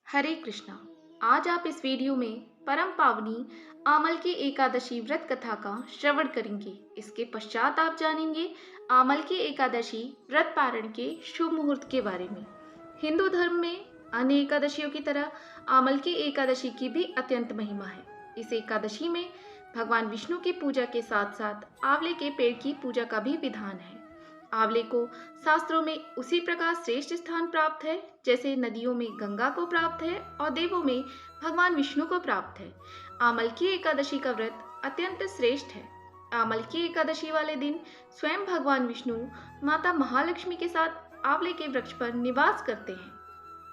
हरे कृष्णा। आज आप इस वीडियो में परम पावनी आमल की एकादशी व्रत कथा का श्रवण करेंगे। इसके पश्चात आप जानेंगे आमल की एकादशी व्रत पारण के शुभ मुहूर्त के बारे में। हिंदू धर्म में अन्य एकादशियों की तरह आमल की एकादशी की भी अत्यंत महिमा है। इस एकादशी में भगवान विष्णु की पूजा के साथ साथ आंवले के पेड़ की पूजा का भी विधान है। आंवले को शास्त्रों में उसी प्रकार श्रेष्ठ स्थान प्राप्त है जैसे नदियों में गंगा को प्राप्त है और देवों में भगवान विष्णु को प्राप्त है। आमल की एकादशी का व्रत अत्यंत श्रेष्ठ है। आमल की एकादशी वाले दिन स्वयं भगवान विष्णु माता महालक्ष्मी के साथ आंवले के वृक्ष पर निवास करते हैं।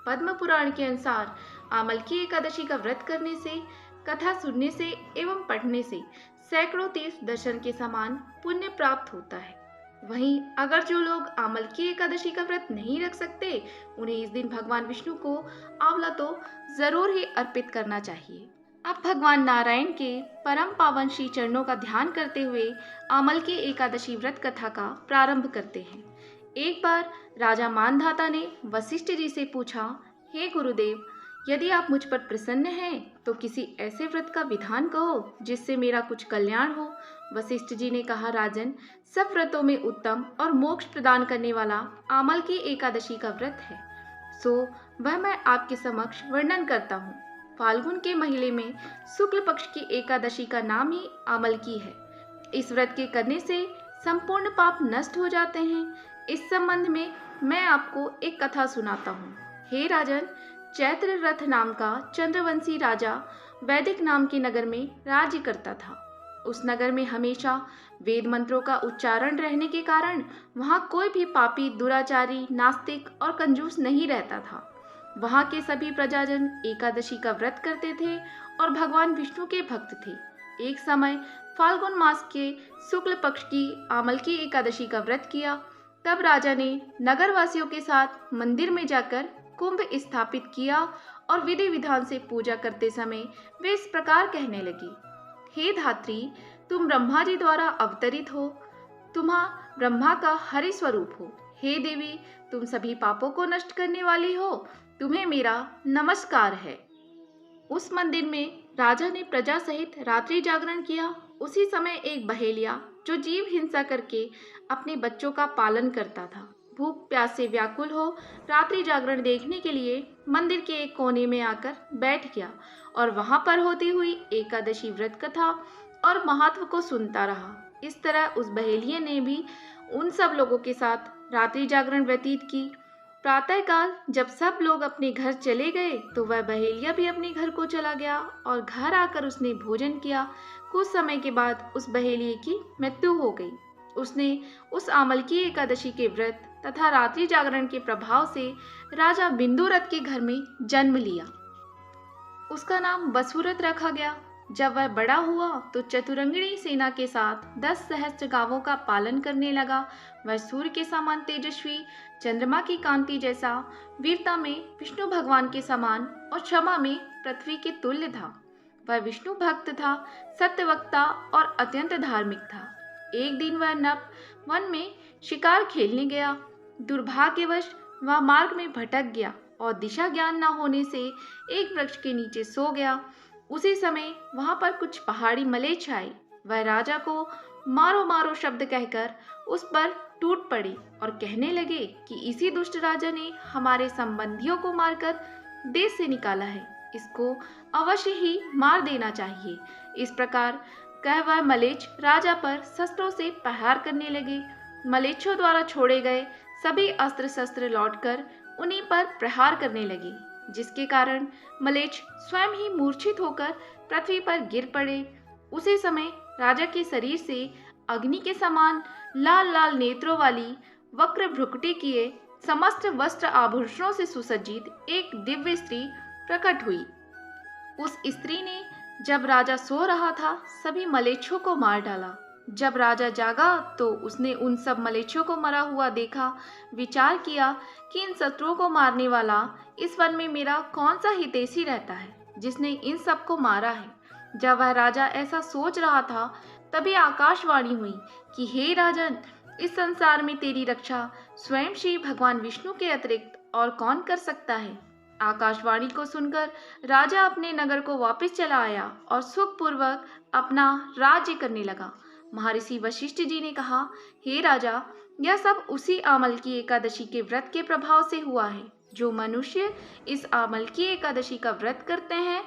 पद्म पुराण के अनुसार आमल की एकादशी का व्रत करने से, कथा सुनने से एवं पढ़ने से सैकड़ों तीर्थ दर्शन के समान पुण्य प्राप्त होता है। वहीं अगर जो लोग आमल की एकादशी का व्रत नहीं रख सकते, उन्हें इस दिन भगवान विष्णु को आंवला तो जरूर ही अर्पित करना चाहिए। अब भगवान नारायण के परम पावन श्री चरणों का ध्यान करते हुए आमल की एकादशी व्रत कथा का प्रारंभ करते हैं। एक बार राजा मानधाता ने वशिष्ठ जी से पूछा, हे गुरुदेव, यदि आप मुझ पर प्रसन्न हैं तो किसी ऐसे व्रत का विधान कहो जिससे मेरा कुछ कल्याण हो। वशिष्ठ जी ने कहा, राजन, सब व्रतों में उत्तम और मोक्ष प्रदान करने वाला आमल की एकादशी का व्रत है, सो वह मैं आपके समक्ष वर्णन करता हूँ। फाल्गुन के महीने में शुक्ल पक्ष की एकादशी का नाम ही आमल की है। इस व्रत के करने से संपूर्ण पाप नष्ट हो जाते हैं। इस संबंध में मैं आपको एक कथा सुनाता हूँ। हे राजन, चैत्र रथ नाम का चंद्रवंशी राजा वैदिक नाम के नगर में राज्य करता था। उस नगर में हमेशा वेद मंत्रों का उच्चारण रहने के कारण वहाँ कोई भी पापी, दुराचारी, नास्तिक और कंजूस नहीं रहता था। वहाँ के सभी प्रजाजन एकादशी का व्रत करते थे और भगवान विष्णु के भक्त थे। एक समय फाल्गुन मास के शुक्ल पक्ष की आमल की एकादशी का व्रत किया। तब राजा ने नगरवासियों के साथ मंदिर में जाकर कुंभ स्थापित किया और विधि विधान से पूजा करते समय वे इस प्रकार कहने लगी, हे धात्री, तुम ब्रह्मा जी द्वारा अवतरित हो, तुम्हां ब्रह्मा का हरि स्वरूप हो। हे देवी, तुम सभी पापों को नष्ट करने वाली हो, तुम्हें मेरा नमस्कार है। उस मंदिर में राजा ने प्रजा सहित रात्रि जागरण किया। उसी समय एक बहेलिया जो जीव हिंसा करके अपने बच्चों का पालन करता था, भूख प्यास से व्याकुल हो रात्रि जागरण देखने के लिए मंदिर के एक कोने में आकर बैठ गया और वहां पर होती हुई एकादशी व्रत कथा और महत्व को सुनता रहा। इस तरह उस बहेलिये ने भी उन सब लोगों के साथ रात्रि जागरण व्यतीत की। प्रातःकाल जब सब लोग अपने घर चले गए तो वह बहेलिया भी अपने घर को चला गया और घर आकर उसने भोजन किया। कुछ समय के बाद उस बहेलिये की मृत्यु हो गई। उसने उस आमल की एकादशी के व्रत तथा रात्रि जागरण के प्रभाव से राजा बिंदुरथ के घर में जन्म लिया। उसका नाम वसुरथ रखा गया। जब वह बड़ा हुआ तो चतुरंगिणी सेना के साथ 10 सहस्त्र गांवों का पालन करने लगा। वह सूर्य के समान तेजस्वी, चंद्रमा की कांति जैसा, वीरता में विष्णु भगवान के समान और क्षमा में पृथ्वी के तुल्य था। वह विष्णु भक्त था, सत्यवक्ता और अत्यंत धार्मिक था। एक दिन वह नप वन में शिकार खेलने गया। दुर्भाग्यवश वह मार्ग में भटक गया और दिशा ज्ञान न होने से एक वृक्ष के नीचे सो गया। उसी समय वहां पर कुछ पहाड़ी मलेच्छ आए। वह राजा को मारो मारो शब्द कहकर उस पर टूट पड़े और कहने लगे कि इसी दुष्ट राजा ने हमारे संबंधियों को मारकर देश से निकाला है, इसको अवश्य ही मार देना चाहिए। इस प्रकार कह वह मलेच्छ राजा पर शस्त्रों से प्रहार करने लगे। मलेच्छों द्वारा छोड़े गए सभी अस्त्र शस्त्र लौटकर उन्हीं पर प्रहार करने लगे, जिसके कारण मलेच्छ स्वयं ही मूर्छित होकर पृथ्वी पर गिर पड़े। उसी समय राजा के शरीर से अग्नि के समान लाल लाल नेत्रों वाली, वक्र भ्रुकुटी किए, समस्त वस्त्र आभूषणों से सुसज्जित एक दिव्य स्त्री प्रकट हुई। उस स्त्री ने जब राजा सो रहा था सभी मलेच्छों को मार डाला। जब राजा जागा तो उसने उन सब मलेच्छों को मरा हुआ देखा। विचार किया कि इन शत्रुओं को मारने वाला इस वन में मेरा कौन सा हितैषी रहता है जिसने इन सब को मारा है। जब वह राजा ऐसा सोच रहा था तभी आकाशवाणी हुई कि हे राजन, इस संसार में तेरी रक्षा स्वयं श्री भगवान विष्णु के अतिरिक्त और कौन कर सकता है। आकाशवाणी को सुनकर राजा अपने नगर को वापस चला आया और सुखपूर्वक अपना राज्य करने लगा। महर्षि वशिष्ठ जी ने कहा, हे राजा, यह सब उसी आमल की एकादशी के व्रत के प्रभाव से हुआ है। जो मनुष्य इस आमल की एकादशी का व्रत करते हैं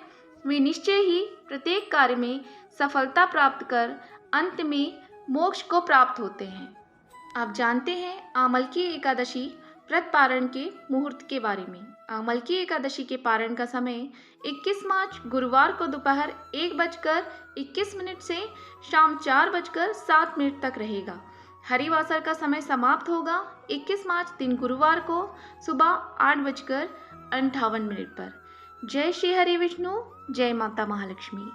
वे निश्चय ही प्रत्येक कार्य में सफलता प्राप्त कर अंत में मोक्ष को प्राप्त होते हैं। आप जानते हैं आमल की एकादशी व्रत पारण के मुहूर्त के बारे में। आमल की एकादशी के पारण का समय 21 मार्च गुरुवार को दोपहर 1:21 से शाम 4:07 तक रहेगा। हरिवासर का समय समाप्त होगा 21 मार्च दिन गुरुवार को सुबह 8:58 पर। जय श्री हरि विष्णु, जय माता महालक्ष्मी।